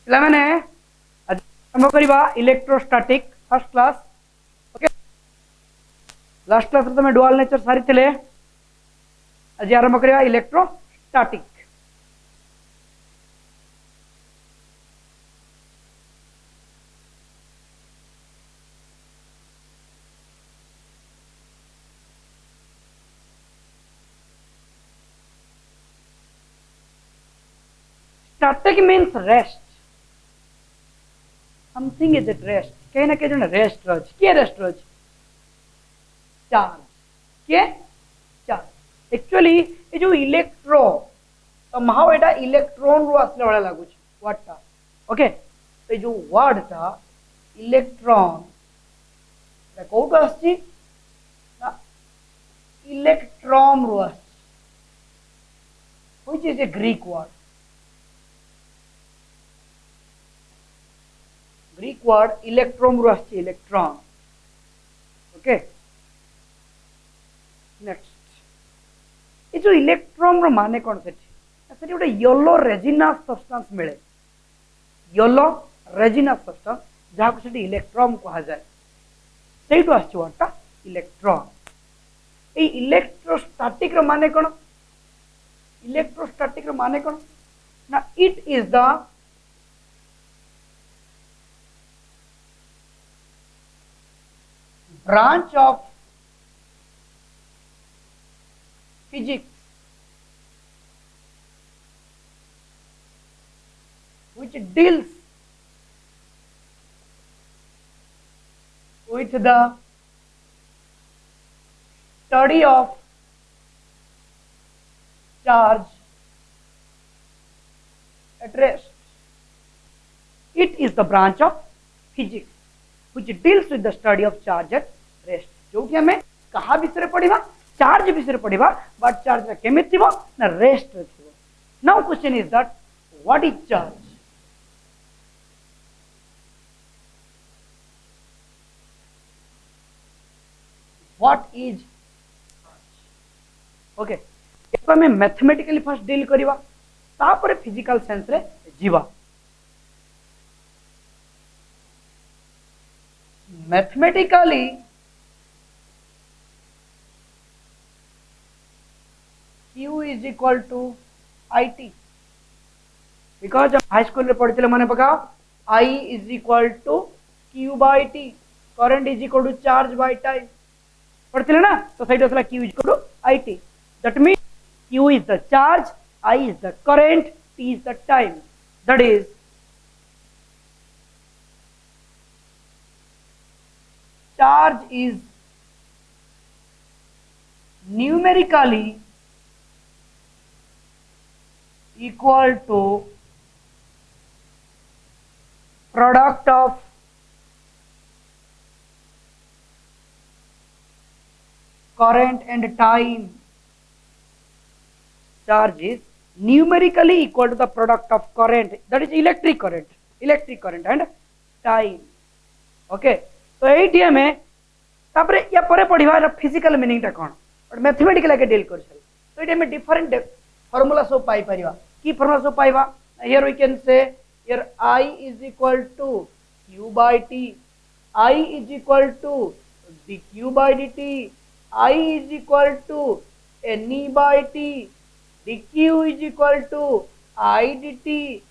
पिला माने आज आरंभ करबा electrostatic first class. Okay, last class रे तमे डुअल नेचर सारी थिले। आज आरंभ करबा electrostatic. Static means rest. Something is at rest. कहीं ना कहीं जो रेस्ट रज के रेस्ट रज चार्ज के चार्ज एक्चुअली ये जो इलेक्ट्रो somehow एटा इलेक्ट्रॉन रो आसले वाला लागु छी वर्ड टा। ओके, तो जो वर्ड टा इलेक्ट्रॉन एटा कोड आसी ना इलेक्ट्रॉन रो आसी, which is a Greek word. Greek word electron रो आसी, इलेक्ट्रॉन। ओके, नेक्स्ट ये जो इलेक्ट्रॉन रो माने कोन सेठी सेठी गोटे येलो रेजिनस सब्सटेंस मिले, येलो रेजिनस सब्सटेंस जहाँ को सेठी इलेक्ट्रॉन कहा जाए, सेठू आसी वर्डटा इलेक्ट्रॉन। ए इलेक्ट्रोस्टैटिक रो माने कोन, इलेक्ट्रोस्टैटिक रो माने कोन ना it is the branch of physics which deals with the study of charge at rest. It is the branch of physics which deals with the study of charge at rest. जो कि हमें कहा विषय पढ़िबा, charge विषय पढ़िबा, but charge रा केमे थिबो ना rest रे थिबो। Now question is that what is charge. What is charge. Okay, एतो हमें मैथमेटिकली फर्स्ट डील करिबा, तापर फिजिकल सेंस रे जीवा। Mathematically Q is equal to IT, because high school रे पढ़ते माने पकाओ I is equal to Q by T, current is equal to charge by time पढ़ते ना, तो सही असला Q is equal to IT। that means Q is the charge, I is the current, T is the time। that is charge is numerically equal to product of current and time। charge is numerically equal to the product of current, that is electric current and time। okay, तो ये हमें तापरे या परे पढ़िबा physical meaning टा कोन और mathematical के deal कर छल। तो ये हमें डिफरेंट फार्मूला सब पाई परिबा। की फार्मूला सब पाइबा, here we can say here I is equal to Q by T, I is equal to dQ by dt, I is equal to NE by T, dQ is equal to I dt,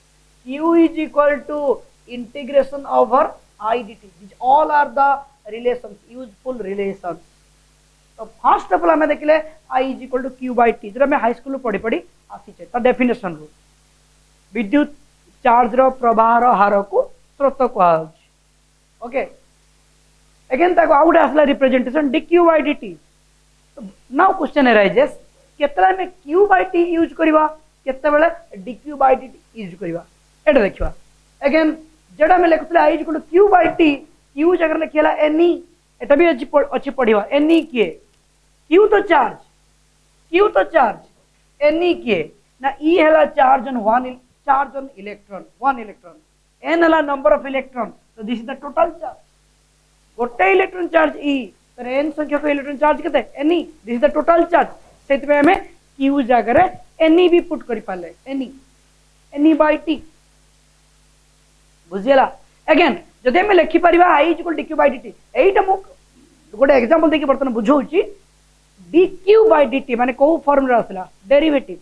Q is equal to integration over I dt। These all are the relations, useful relations। तो first of all हमें देखले I is equal to Q by T, जो हमें high school पढ़ी पढ़ी आसी छे। ता डेफिनेशन रो विद्युत चार्ज रो प्रवाह रो हार को स्रोत कहा होछि। ओके, अगेन ताको आउट आसला रिप्रेजेंटेशन dQ by dt। तो नाउ क्वेश्चन अराइजेस केतला में Q by T यूज करबा, केते बेले dQ by dt यूज करबा, एटा देखिबा। अगेन जेडा में लिखुतले I is equal to Q by T, Q जगह लिखला NE, एटा भी अछि पढ़िबा। NE के Q तो चार्ज, Q तो चार्ज, NE के ना E हला charge on electron, one electron, N हला नंबर ऑफ इलेक्ट्रॉन। तो this is the total charge, गोटे इलेक्ट्रॉन चार्ज E, तो N संख्या को इलेक्ट्रॉन चार्ज केते NE, this is the total charge. सेति पे हमें Q जगह NE भी पुट करि पाले, NE by T। बुझीगला अगेन जदि आम लिखिपर I is equal d Q by d T एटा मु गोटे एग्जांपल देखि बर्तन बुझौची डीक्यू बाय डीटी माने को फॉर्म रे आसला derivative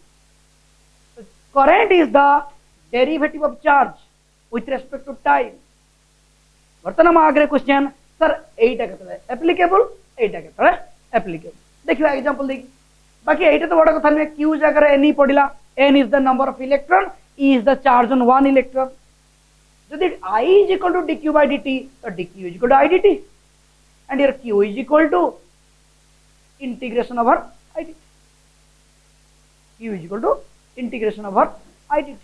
current is the derivative of charge with respect to time बर्तन हम आगे क्वेश्चन सर एटा केतले एप्लीकेबल एटा केतले एप्लीकेबल देखिबा एग्जांपल देखि बाकी एटा तो बड़ा कथा नै q जगह रे n पडिला n is the number of electron e is the charge on one electron जदि I is equal to dq by dt तो dq is equal to I dt and here q is equal to integration over I dt q is equal to integration over I dt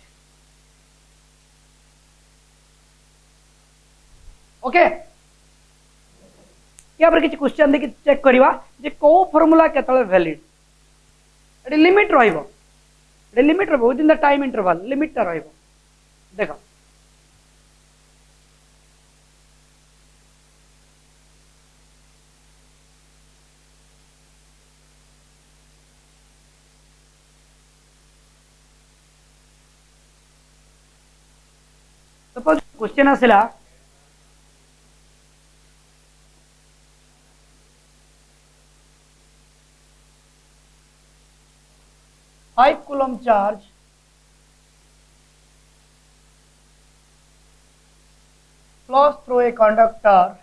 okay या पर किछि question देखि check करिवा जे को formula केतले valid एडी लिमिट रहइबो within the time interval limit रहइबो देखो सपोज क्वेश्चन आसला five coulomb charge flows through a conductor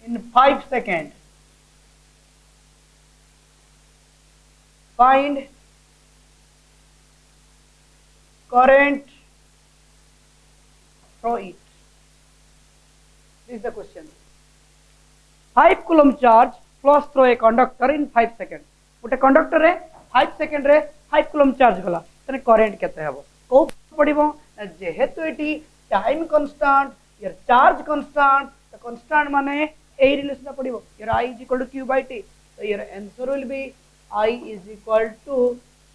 in 5 seconds. Find current through it. This is the question. 5 coulomb charge flows through a conductor in 5 seconds. गोटे conductor रे 5 second रे 5 coulomb charge गला तने current केते हेबो को पडिबो जेहेतु एटी टाइम कांस्टेंट यार चार्ज कांस्टेंट तो कांस्टेंट माने ए रिलेशन पडिबो यार I is equal to q by t so your answer will be I is equal to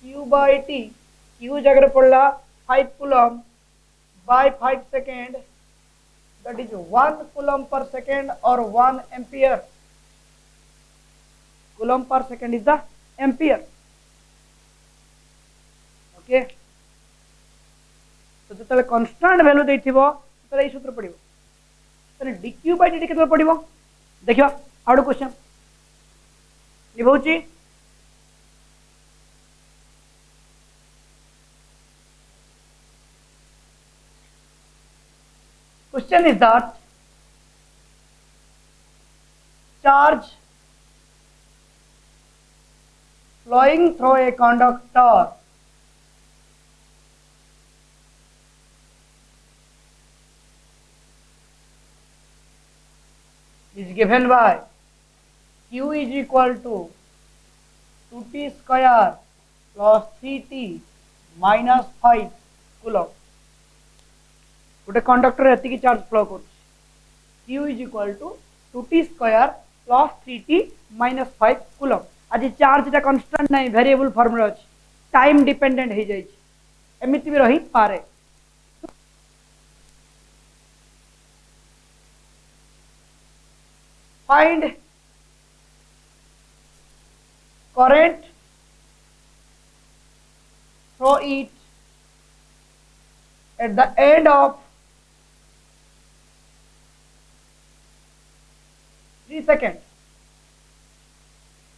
q by t q जगह पड़ला 5 coulomb by 5 second that is 1 coulomb per second or 1 ampere coulomb per second is the ampere okay तो जतले constant value देथिबो तले ई सूत्र पडिबो तने dq by dt केतले पडिबो देखिबा आउट क्वेश्चन लिबौची question is that charge flowing through a conductor is given by q is equal to 2t square plus 3t minus 5 coulomb गोटे कंडक्टर एति चार्ज फ्लो कर q is equal to 2t square plus 3t minus 5 coulomb आज charge टा constant नहीं variable formula अछि time dependent हो जाय एमिति भी रही पारे find current through it at the end of 3 seconds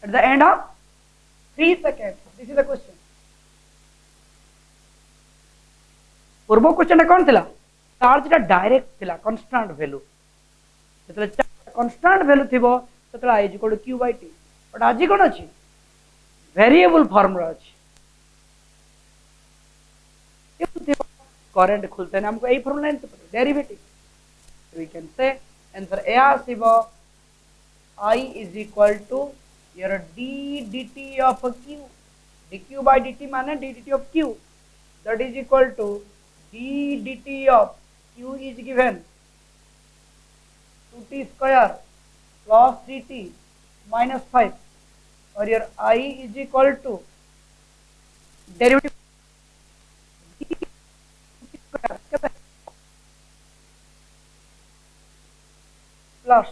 at the end of 3 seconds this is the question पूर्व क्वेश्चन कौन थिला चार्ज टा डायरेक्ट थिला कांस्टेंट वैल्यू जतले कांस्टेंट वैल्यू थिबो ततले I is equal to q by t but आज कोन अछि वेरिएबल फार्मूला अछि करंट खुलते ने हमको a formula derivative we can say answer ए आसीबो I is equal to your d dt of q dq by dt माने d dt of q that is equal to d dt of q is given 2t square plus 3t minus 5 or your I is equal to derivative plus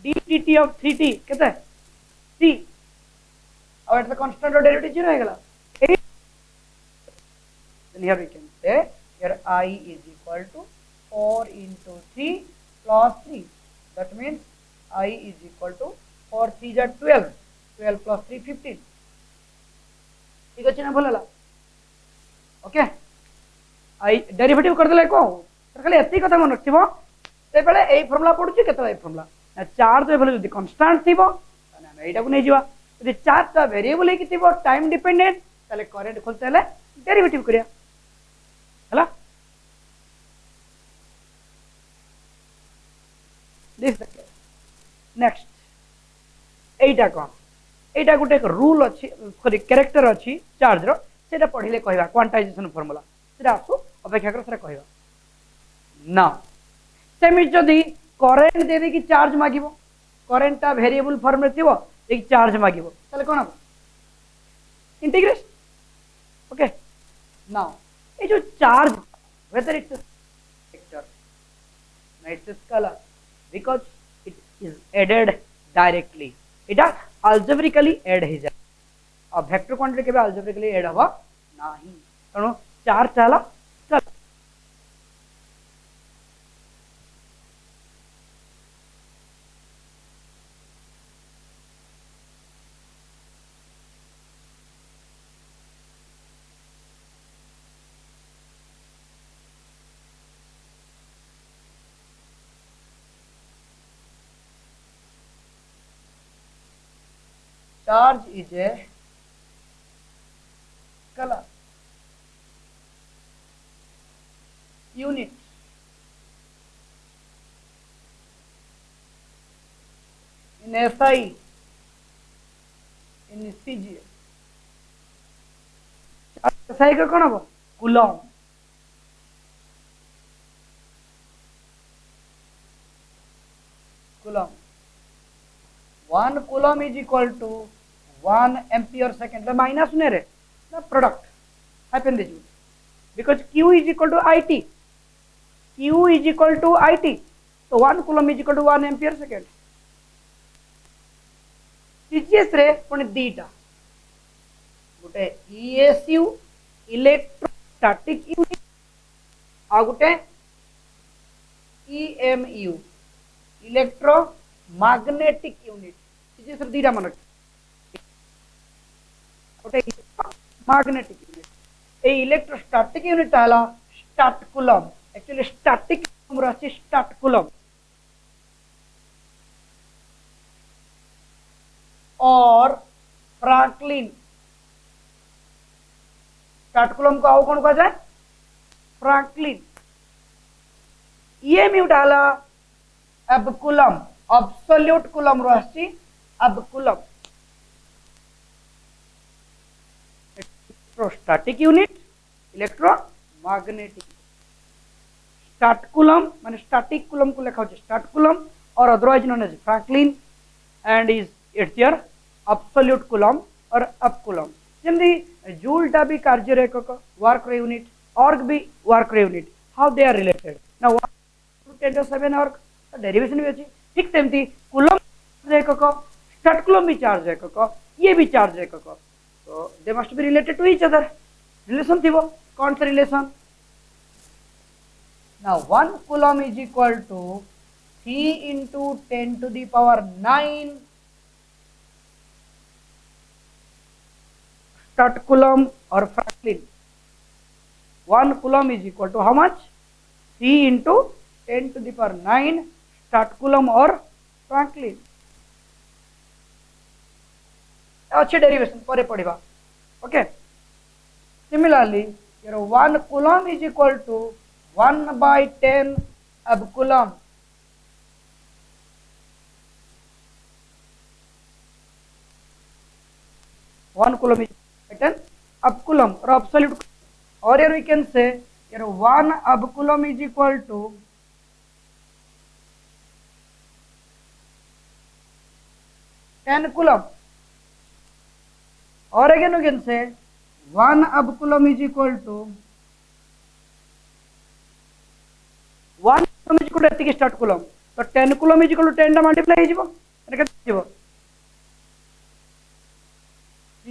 d dt of 3t केते c Now at the constant or derivative 0 होगा. Then here we can say here I is equal to 4 into 3 plus 3. That means I is equal to 4 3 is 12. 12 plus 3 15. ठीक है ना भला. Okay. I derivative कर देले को. तर खाली एती कथा मन रखिबो. से बेले एई फार्मूला पडुची केतला एई फार्मूला. ना चार्ज लेवल जदी कांस्टेंट थिबो ताने हम एटा को नै जिवा. यदि चार्ज ता वेरिएबल हे किथिबो टाइम डिपेंडेंट ताले करंट खोलते हले डेरिवेटिव करिया. हला. दिस नेक्स्ट एटा कोन एटा गुटे एक रूल अछि सॉरी कैरेक्टर अछि चार्ज रो सेटा पढिले कहबा क्वांटाइजेशन फार्मूला सेटा आसु अपेक्षा कर सेटा कहबा ना सेमि जदी करंट दे दे कि चार्ज मागिबो करंट ता वेरिएबल फॉर्म रे थिबो एक चार्ज मागिबो तले कोन हबो इंटीग्रेशन. ओके. नाउ ये जो charge whether it's a vector no it's a scalar because it is added directly এটা algebraically add हो जाए और वेक्टर क्वांटिटी के भी algebraically add हवा नहीं कारण चार्ज चाला scalar. Charge is a scalar unit in SI in CGS. SI का कौन है coulomb. Coulomb 1 coulomb is equal to 1 ampere second. The minus ने रे the product happen this because Q is equal to IT. Q is equal to IT. So 1 coulomb is equal to 1 ampere second. CGS रे पुणे दीटा गुटे ESU electrostatic unit आ गुटे EMU electromagnetic unit. CGS रे दीटा मन magnetic unit. A electrostatic unit है stat coulomb. Actually static रही stat coulomb. और Franklin stat coulomb को आओ कौन कहा जाए फ्रैंकलिन. ये म्यूट है अब coulomb absolute coulomb रही अब coulomb. Electrostatic unit electromagnetic stat coulomb माने static coulomb को लिखा होता है stat coulomb और otherwise known as Franklin and is it's your absolute coulomb और up coulomb. जल्दी joule टा भी कार्य रे को work unit org भी work unit how they are related. Now 1 to 10 to 7 org derivation भी अच्छी ठीक सेमती coulomb रे को stat coulomb भी charge रे को ये भी charge रे को. So they must be related to each other. Relation थी वो कौन सा relation? Now 1 coulomb is equal to 3 into 10 to the power 9 stat coulomb or Franklin. 1 coulomb is equal to how much? 3 into 10 to the power 9 stat coulomb or Franklin. अच्छे derivation पर पढ़ा. Okay. Similarly here 1 coulomb is equal to 1 by 10 ab coulomb. One coulomb is 10 ab coulomb or absolute. Or here we can say here 1 ab coulomb is equal to 10 coulomb. Or again we can say 1 ab coulomb is equal to 1 coulomb is equal to start coulomb. So 10 coulomb is equal to 10 multiply हो जिवो. एने केते जिवो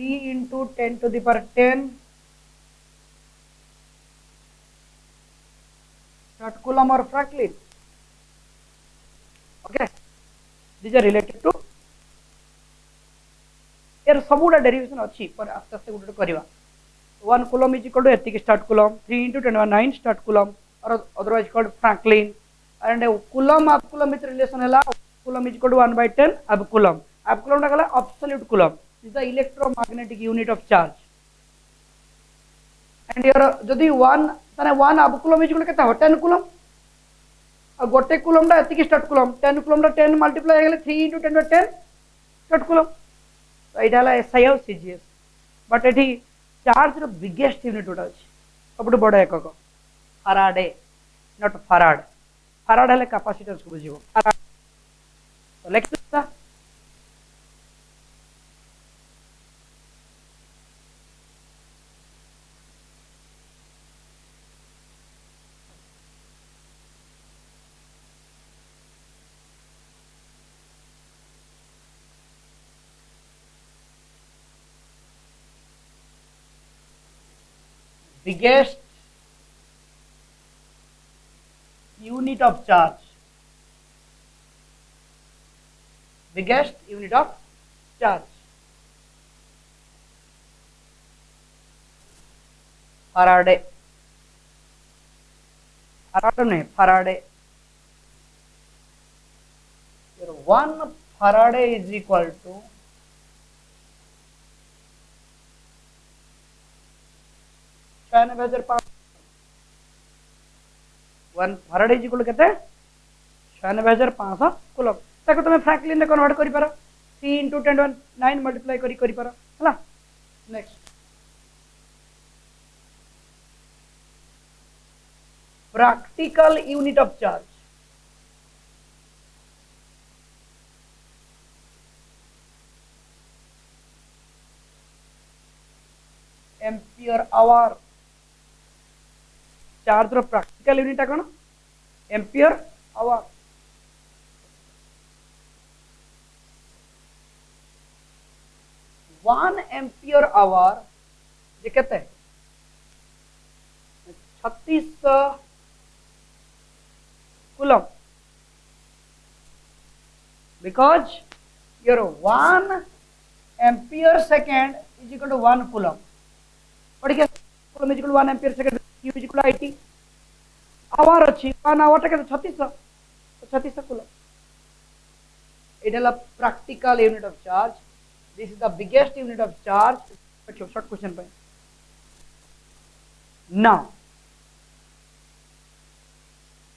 3 into 10 to the power 10 short coulomb or Franklin. Okay, these are related to यार सबुटा derivation अच्छी पर आस्ते आस्ते गोटे करवा 1 coulomb is equal to एतिक start coulomb 3 into 10 power 9 start coulomb or otherwise called Franklin and coulomb half coulomb with relation है coulomb is equal to 1 by 10 half coulomb टा कला absolute coulomb is the electromagnetic unit of charge and your जदि 1 ताने 1 half coulomb is equal to केता हो 10 coulomb और गोटे coulomb टा एतिक start coulomb 10 coulomb टा 10 multiply हो गेले 3 into 10 by 10 start coulomb तो यहाँ एसआई आउ सीजीएस बट ये चार्ज रो बिगेस्ट यूनिट गोटे अच्छे सब बड़ एकक फाराडे नॉट फाराड फाराड है कैपेसिटेंस को बुझिबो तो लेख biggest unit of charge Faraday here 1 Faraday is equal to 96,500 1 Faraday is equal to कहते हैं 96,500 कूलम ताको तुम फ्रैंकलिन रे कन्वर्ट करि पारो 3 into 10 to 9 मल्टीप्लाई करि पारो हला next practical unit of charge ampere hour charge रो प्रैक्टिकल यूनिट कौन एम्पियर आवर 1 एम्पियर आवर ये कहते हैं 3600 coulomb because your 1 ampere second is equal to 1 coulomb पढ़ गया coulomb is equal to 1 ampere second Q is equal to IT hour अच्छी 1 hour टा 3600 coulomb it is a practical unit of charge this is the biggest unit of charge short question पे now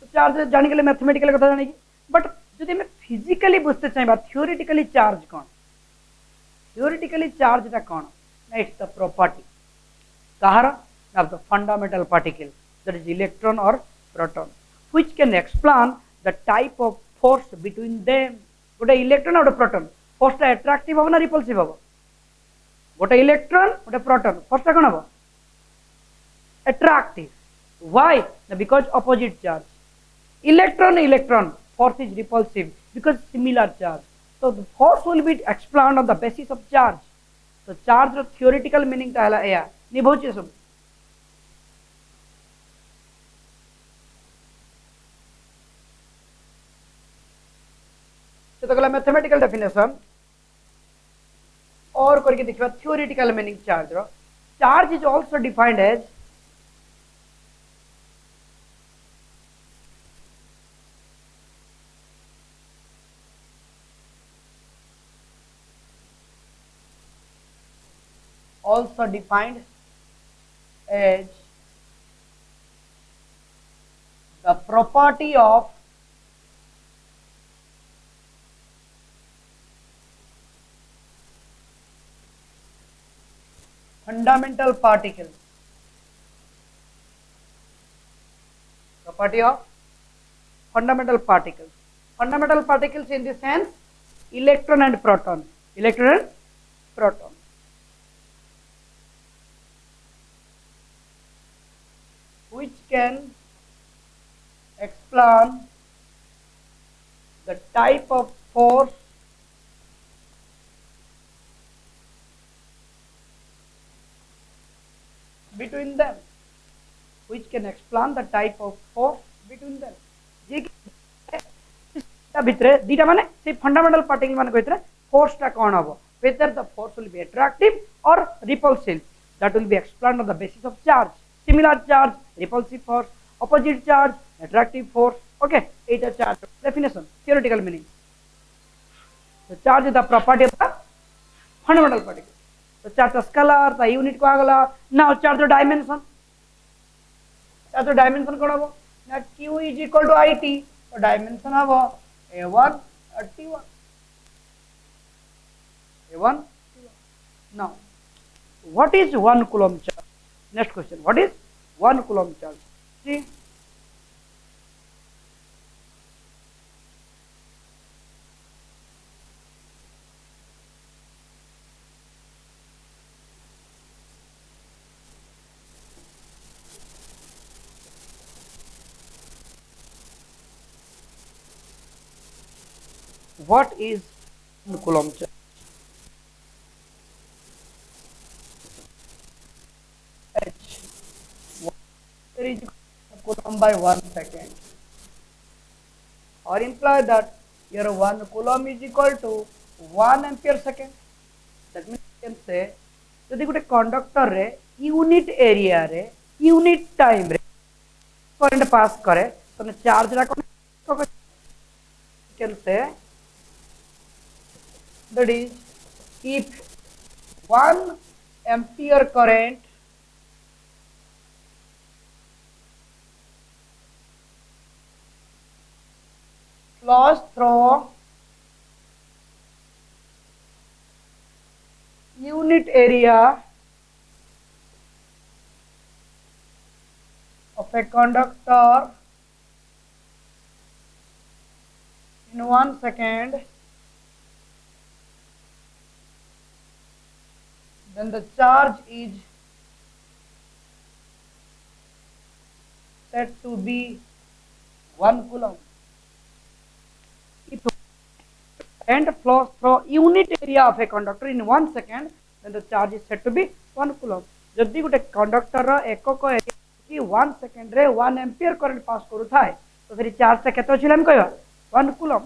तो charge जाने के लिए mathematical कथा जाने की बट जदि मैं फिजिकली बुझते चाहिए थियोरेटिकली चार्ज कौन थियोरेटिकली चार्ज टा कौन it's the property Kahar of the fundamental particle that is electron or proton which can explain the type of force between them गोटे इलेक्ट्रॉन और प्रोटॉन फोर्स टा अट्रैक्टिव हो ना रिपल्सिव हो गोटे इलेक्ट्रॉन गोटे प्रोटॉन फोर्स टा कोन हो attractive why because opposite charge electron force is repulsive because similar charge so the force will be explained on the basis of charge so charge ro theoretical meaning ता हला या निभौचे सब तो गला mathematical definition और करके देखिबा थियोरेटिकल मीनिंग चार्ज रो charge is also defined as the property of fundamental particles in the sense electron and proton which can explain the type of force between them, which can explain the type of force between them. जे भितर दीटा माने से fundamental particle मान भितर force टा कौन हम whether the force will be attractive or repulsive, that will be explained on the basis of charge. Similar charge repulsive force, opposite charge attractive force. Okay, it is charge definition, theoretical meaning. The charge is the property of the fundamental particle. The charge is scalar, the unit को आगला. Now charge the dimension. Charge the dimension कौन हम? Now Q is equal to IT. So dimension हम A1 और T1. A1 T1. Now what is 1 coulomb charge? Next question. What is 1 coulomb charge? See. What is 1 coulomb charge? H. There is coulomb by 1 second. Or imply that your 1 coulomb is equal to 1 ampere second. That means you can say यदि गोटे conductor रे unit area रे unit time रे current pass करे तो charge रा can say that is if 1 ampere current flows through unit area of a conductor in 1 second, then the charge is said to be 1 coulomb. If current flows through unit area of a conductor in 1 second, then the charge is said to be 1 coulomb. जदि गोटे conductor एकक area की 1 second रे 1 ampere current pass करू थाए तो फिर charge से केते अछि हम कहबा 1 coulomb.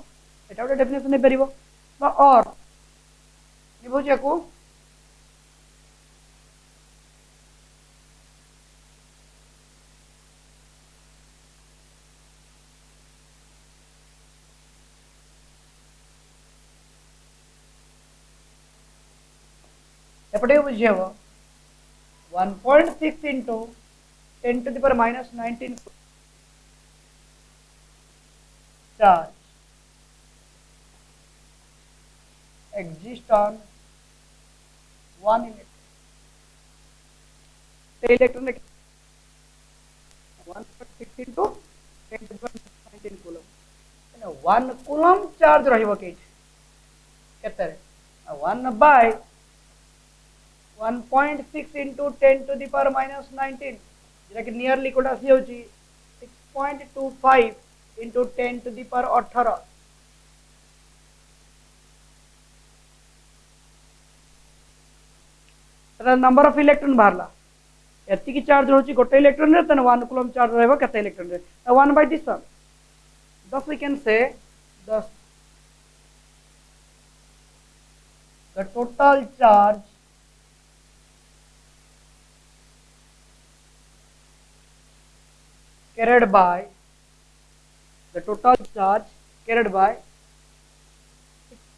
एटा गोटे डेफिनेशन नै परिबो बा और निबुझे को एपटे बुझे 1.6 into 10 to the power minus 19 charge exist on 1 electron. The electron 1.6 into 10 to the power minus 19 coulomb. 1 coulomb charge रहिबो केते 1 by 1.6 into 10 to the power minus 19 जेटा कि नियरली कोटा सी होची 6.25 into 10 to the power 18 तर नंबर ऑफ इलेक्ट्रॉन बाहरला एति की charge होची गोटे electron रे तने 1 कूलम चार्ज रहबो केते इलेक्ट्रॉन रे 1 by this one thus we can say the total charge carried by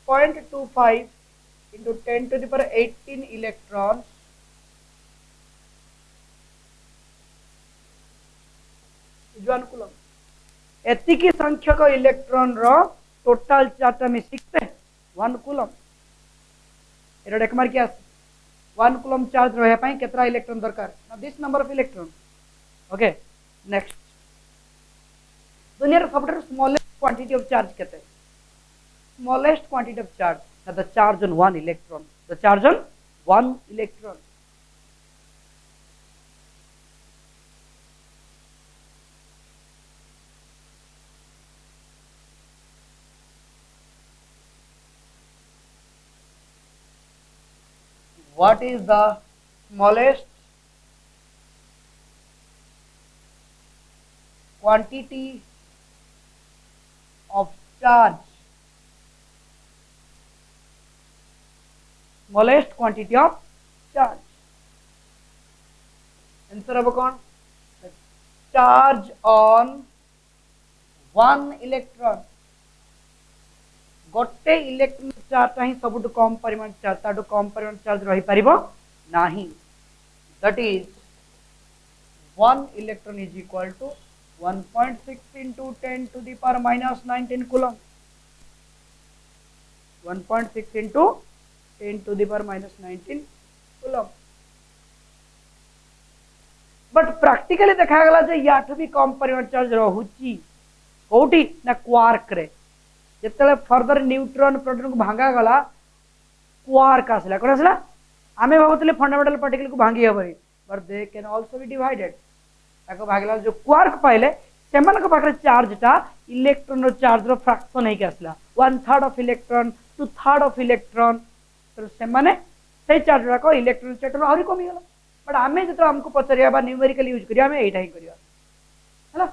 6.25 into 10 to the power 18 electrons is 1 coulomb. एतिकी संख्यक इलेक्ट्रॉन रो टोटल चार्ज में सिक्ते 1 coulomb. एटा देख मार क्या 1 coulomb चार्ज रहे पई केतरा इलेक्ट्रॉन दरकार ना this number of electron. Okay next दुनिया सबटर स्मॉलेस्ट क्वांटिटी ऑफ चार्ज कहते हैं smallest quantity of charge the charge on 1 electron the charge on 1 electron. What is the smallest quantity of charge, smallest quantity of charge. Answer अब कौन? Charge on one electron. गोटे electron charge ही सब कम परिमाण charge ताडू कम परिमाण charge रही परिबो नाही. That is 1 electron is equal to 1.6 into 10 to the power minus 19 coulomb. 1.6 into 10 to the power minus 19 coulomb. But practically देखा गला जे याठू भी कम परिमाण चार्ज रहुची कोठी ना क्वार्क रे. जेतले फर्दर न्यूट्रॉन प्रोटॉन को भांगा गला क्वार्क आसला. कोन आसला? आमे भाबुतले फंडामेंटल पार्टिकल को भांगी हबरी, but they can also be divided. ताको भागला जो क्वार्क पाइले सेमान को पाखरे चार्ज टा इलेक्ट्रॉन रो चार्ज रो फ्रैक्शन हे के आसला 1/3 ऑफ इलेक्ट्रॉन 2/3 ऑफ इलेक्ट्रॉन. तो सेमाने से चार्ज रा को इलेक्ट्रॉन चेटर और कमी गला. बट आमे जतो हमको पचरिया बा न्यूमेरिकल यूज करिया आमे एटा ही करिया हला.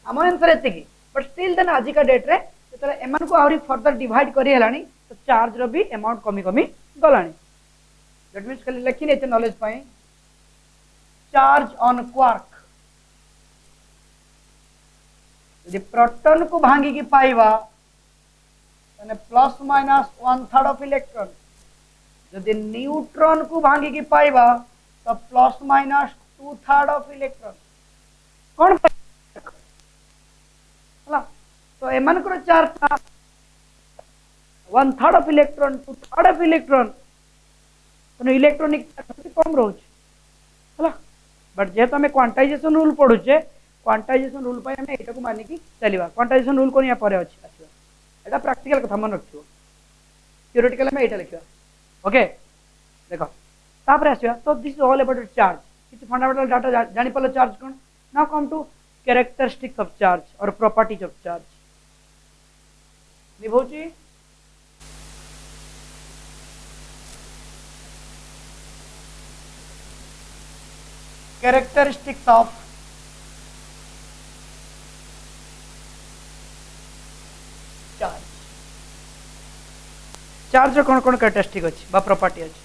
हम आंसर एते की. बट स्टिल देन आज का डेट रे जतले एमान को और फर्दर डिवाइड करी हलानी तो चार्ज रो भी अमाउंट कमी कमी गलानी. दैट मींस खाली लिखि नेते नॉलेज पाए. चार्ज ऑन क्वार्क यदि प्रोटॉन को भांगी की पाइबा तने प्लस माइनस 1/3 ऑफ इलेक्ट्रॉन. यदि न्यूट्रॉन को भांगी की पाइबा तो प्लस माइनस 2/3 ऑफ इलेक्ट्रॉन. कौन हला तो एमान को चार्ज था 1/3 ऑफ इलेक्ट्रॉन 2/3 ऑफ इलेक्ट्रॉन तो इलेक्ट्रॉनिक कम रोज हला. बट जेहेतु आम क्वांटाइजेशन रूल पढ़ुचे क्वांटाइजेशन रूल पर आम यहाँ मानिकी चलवा. क्वांटाइजेशन रूल कौन या अच्छी आसवा एटा प्रैक्टिकल कथा मन रखियो. थ्योरेटिकल आम यहाँ लिखा. ओके देख तापर आसवा. तो this is all about charge. किसी फंडामेंटल डाटा जानी पाल. चार्ज कौन? Now come to characteristics of charge और प्रॉपर्टीज ऑफ चार्ज. निभौची characteristics of charge. चार्ज कौन कौन कैरेक्टरिस्टिक अच्छी बा प्रॉपर्टी अच्छी?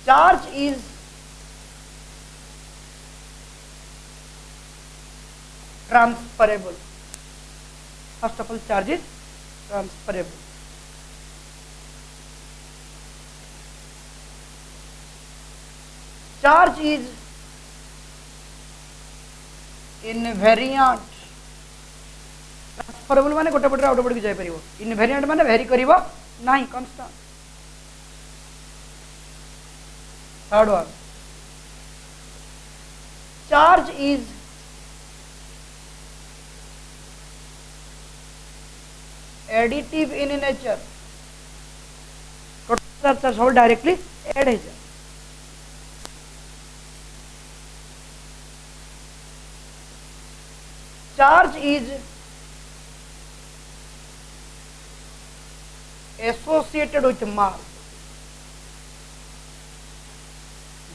Charge is transferable. First of all, charge is transferable. Charge is invariant. Transferable माने गोटे पटे आउट पट की जाय परिबो. Invariant माने वेरी करिवो नाही constant. Third one. Charge is additive in nature. Total charge सब डायरेक्टली ऐड है. Charge is associated with mass.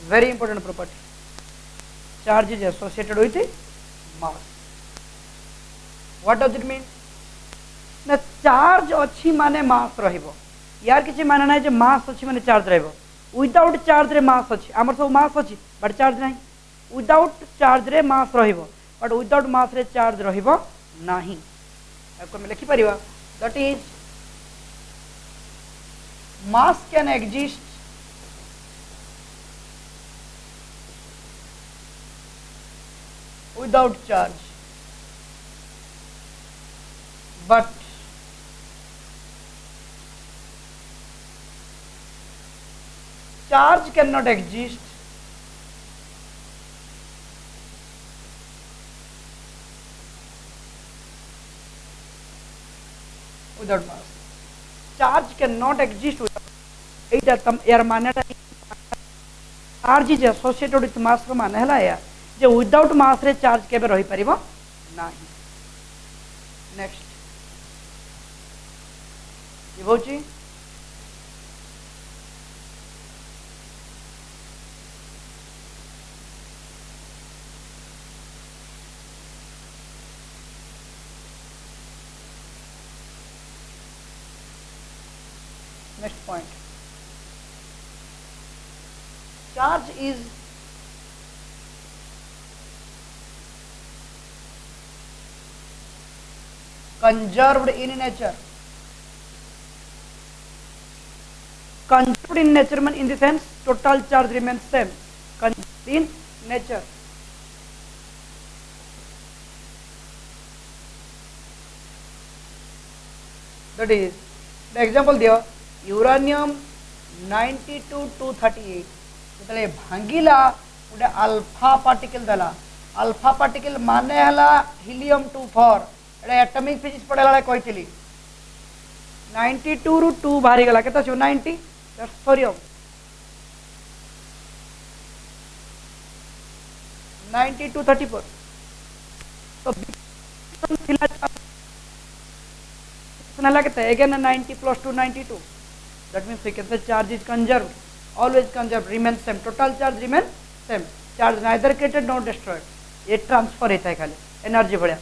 Very important property. Charge is associated with mass. What does it mean? ना charge अच्छी माने मास रहिबो. यार किसी माने ना जे मास अच्छी माने चार्ज रहिबो. विदाउट चार्ज रे मास अच्छी. आमर सब मास अच्छी बट चार्ज नहीं. विदाउट चार्ज रे मास रहिबो बट विदाउट मास रे चार्ज रहिबो नाही. आपको मैं लिखि परिबा. That is mass can exist without charge, but charge cannot exist without mass. Charge cannot exist without. एटा तम यार मानेटा charge is associated with mass रो माने हला या जे विदाउट मास रे चार्ज केबे रही परिबो नाही. नेक्स्ट ये होची next point, charge is conserved in nature. Conserved in nature means in the sense total charge remains same. Conserved in nature. That is the example दियो यूरानियम 92-238 जेतले भांगिला गोटे अल्फा पार्टिकल देला alpha particle माने हला helium 24 एटा atomic physics पढ़ेला कहली 92 रु 2 बाहरी गला केता छ 90 दैट्स थोरियम 92-34 तो again 90 plus 2 92, that means we can say charge is conserved, always conserved, remains same, total charge remains same, charge neither created nor destroyed, ये transfer होता है खाली एनर्जी भलिया।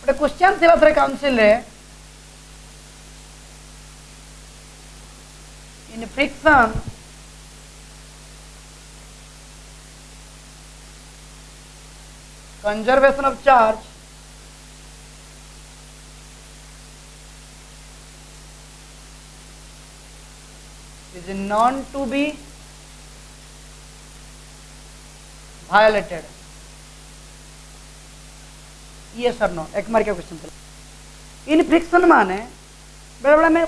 गोटे क्वेश्चन थिला थरे काउंसिल रे इन friction conservation of charge is known to be violated. Yes or no? एक mark का क्वेश्चन था। इन फ्रिक्शन माने बड़ा बड़ा में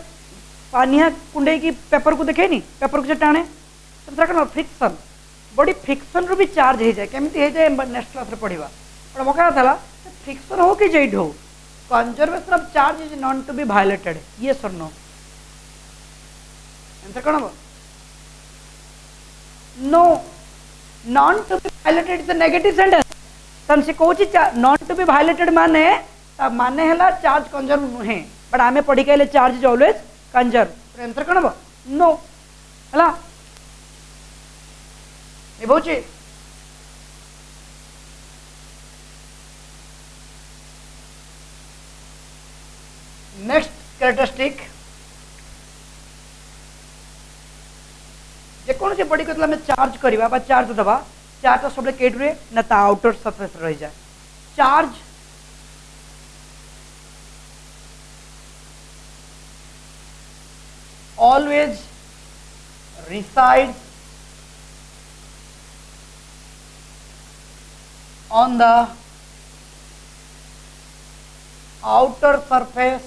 पानिया कुंडे की पेपर को देखे नहीं पेपर को टाणे तो फ्रिक्शन बॉडी फ्रिक्शन रू भी चार्ज हो जाए केमती हो जाए नेक्स्ट क्लास रे पढ़िबा और मका था फ्रिक्शन हो कि जेड हो conservation of charge is known to be violated. Yes और नो? आंसर कौन हम? No, known to be violated is the negative sentence. तन से कोची नॉन टू बी वायलेटेड माने माने हला चार्ज कंजर्व नुहे बट आमे पढ़ी के चार्ज इज ऑलवेज कंजर्व। तो आंसर कौन हम? नो हला ये बहुची नेक्स्ट कैरेक्टरिस्टिक जेकोसी बॉडी को आम चार्ज करवा चार्ज दबा चार्ज सब कईट रुए ना आउटर सरफेस रही जाए। Charge always resides on the outer surface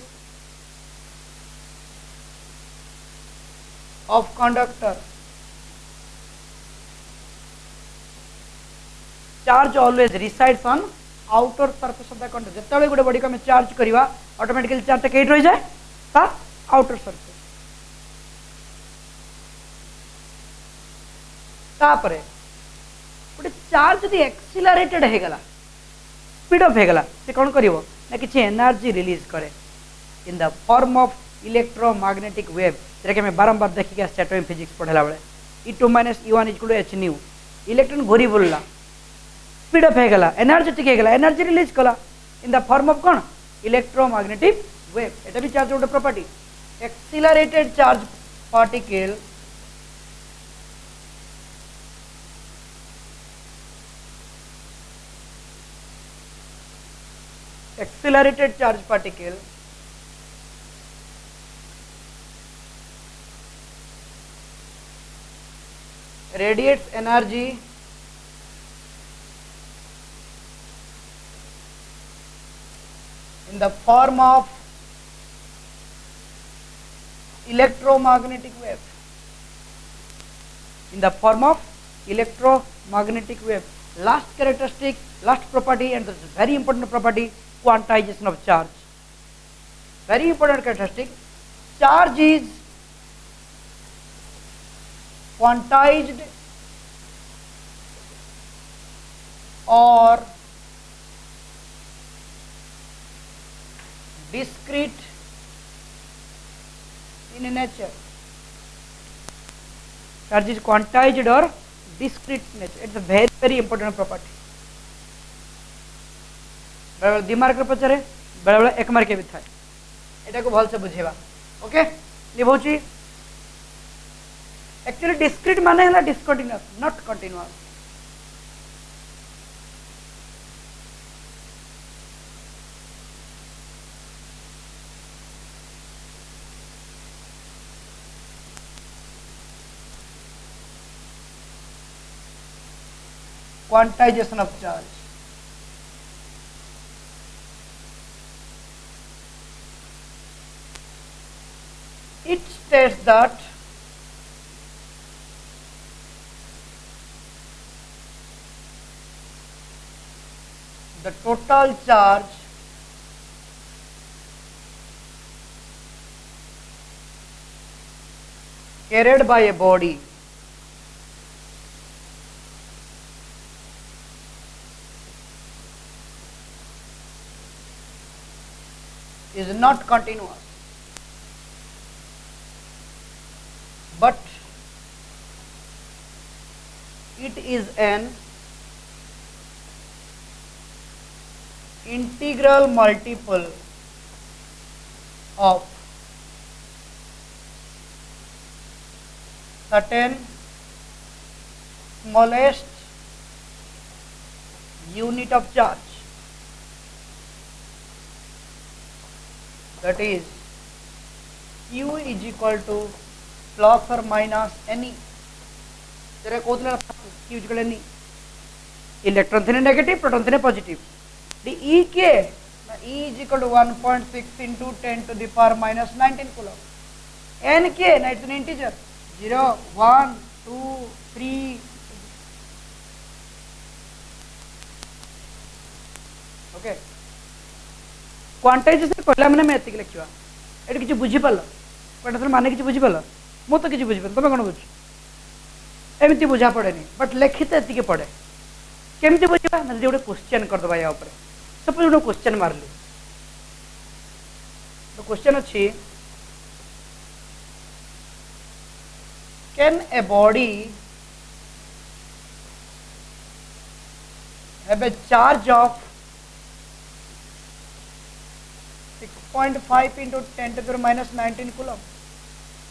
of conductor. Charge always resides on outer surface of the conductor. जिते गोटे बॉडी को आम चार्ज करवा ऑटोमेटिकली चार्ज कई रही जाए आउटर सरफेस। तापरे गोटे चार्ज जब एक्सिलरेटेड हो गला स्पीड अप हो गला से कौन करिवो ना किसी एनर्जी रिलीज करे in the form of electromagnetic wave जेटा कि बारंबार देखिक एटॉमिक फिजिक्स पढ़ला बेले E2 - E1 = h new electron घूरी बुलला स्पीड अप हो गला एनर्जेटिक हो गला एनर्जी रिलीज कला इन द फॉर्म ऑफ कौन इलेक्ट्रोमैग्नेटिक वेव। एटा भी चार्ज गोटे property accelerated charge particle accelerated charge particle radiates energy in the form of electromagnetic wave. In the form of electromagnetic wave. Last characteristic, last property, and this is very important property, quantization of charge. Very important characteristic. Charge is quantized or discrete in nature. Charge is quantized or discrete nature. It's a very important property. बेले 2 mark पचारे बेले 1 mark भी थाए एटा को भलसे बुझेबा okay लिखौची actually discrete माने हला discontinuous not continuous quantization of charge it states that the total charge carried by a body is not continuous but it is an integral multiple of certain smallest unit of charge, that is Q is equal to plus or minus any. तेरे कोतले Q is equal to any. Electron थे negative, proton थे positive. दी E के E is equal to 1.6 into 10 to the power minus 19 coulomb. N के ना it's an integer 0, 1, 2, 3. Okay. Quantization कहला माने मैं एतिक लिखिबा eighty किछ बुझी पालो क्वांटाइजेशन माने किछ बुझी पालो मो तो किछ बुझी पालो तमे कोन बुझ एमिति बुझा पड़े नहीं बट लिखित एतिक पड़े केमिति बुझिबा ना जे क्वेश्चन कर दबा या ऊपर सपोज गोटे क्वेश्चन मारली तो क्वेश्चन अच्छी can a body have a charge of 6.5 into 10 to the minus 19 coulomb.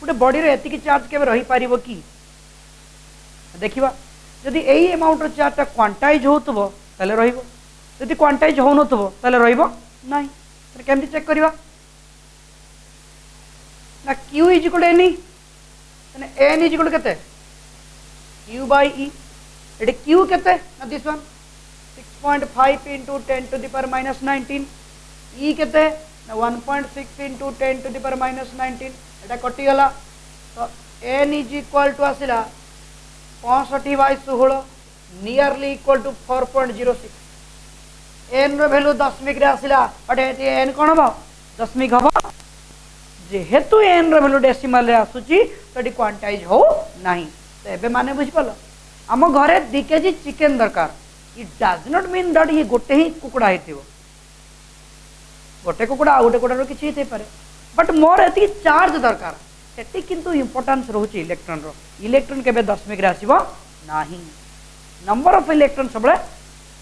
गोटे बॉडी रे एतिकी चार्ज केबे रही पारिबो की देखिबा जदि एई अमाउंट रो चार्ज ता क्वांटाइज होतबो तले रहिबो यदि क्वांटाइज हो नथबो तले रहिबो नाही त केमति चेक करबा ना q is equal to n तने n इज इक्वल टू केते q by e एटे q केते ना this one 6.5 into 10 to the power minus 19 e केते 1.6 into 10 to the power minus 19 एटा कटि गला तो n is equal to आसिला 65 by 16 nearly equal to 4.06 n रो वैल्यू दशमिक रे आसिला बट n कोन हो दशमिक हो जेहेतु n रो वैल्यू डेसिमल रे आसुची तो क्वांटाइज हो नाही तो एबे माने बुझ पालो हम घरे 2 केजी चिकन दरकार it does not mean that ये गोटे ही कुकुड़ा हेतिबो गोटे कुकुड़ा आ गोटे कुकुड़ा किछि हेते पारे बट मोर एति चार्ज दरकार सेटी किंतु इंपोर्टेंस रहउची इलेक्ट्रॉन रो इलेक्ट्रॉन केबे दशमिक रे आसीबो नाही नंबर ऑफ इलेक्ट्रॉन सबले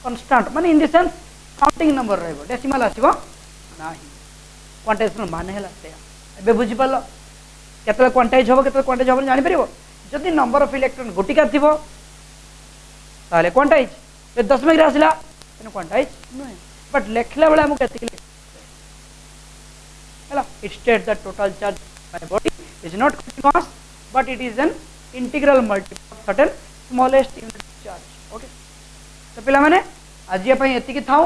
कांस्टेंट माने in the sense counting number रहइबो डेसिमल आसीबो नाही क्वांटाइजेशन माने हला सेया एबे बुझि पालो केतले क्वांटाइज होबो केतले क्वांटाइज होबो जानि परिबो जदि नंबर ऑफ इलेक्ट्रॉन गोटिका थिबो ताले क्वांटाइज ए दशमिक रे आसिला तने क्वांटाइज नै बट लेखला बेला हम केति it states that total charge by body is not continuous but it is an integral multiple of certain smallest unit charge. Okay तो पिला माने आज अपन एति की थाउ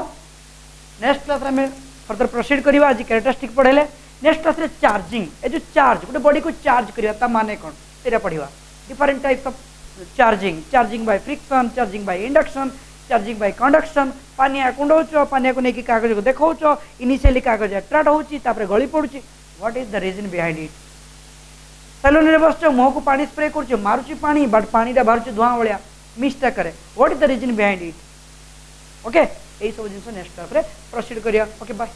नेक्स्ट क्लास रे में फर्दर प्रोसीड करिवा आज कैरेक्टरिस्टिक पढेले नेक्स्ट क्लास रे चार्जिंग ए जो चार्ज गोटे बॉडी को चार्ज करिवा ता माने कोन तेरा पढिवा different types of charging charging by friction charging by induction charging by conduction पानिया कुंडौच पानिया को नेकी कागज को देखौच इनिशियली कागज अट्रैक्ट होची तापर गळी पडुची what is the reason behind it saloon रे बसछ मुह को पानी स्प्रे करछ मारुची पानी बट पानी दा बाहरछ धुआं वळिया मिस्टेक करे what is the reason behind it okay एई सब जिंस नेक्स्ट रे प्रोसीड करिया ओके बाय।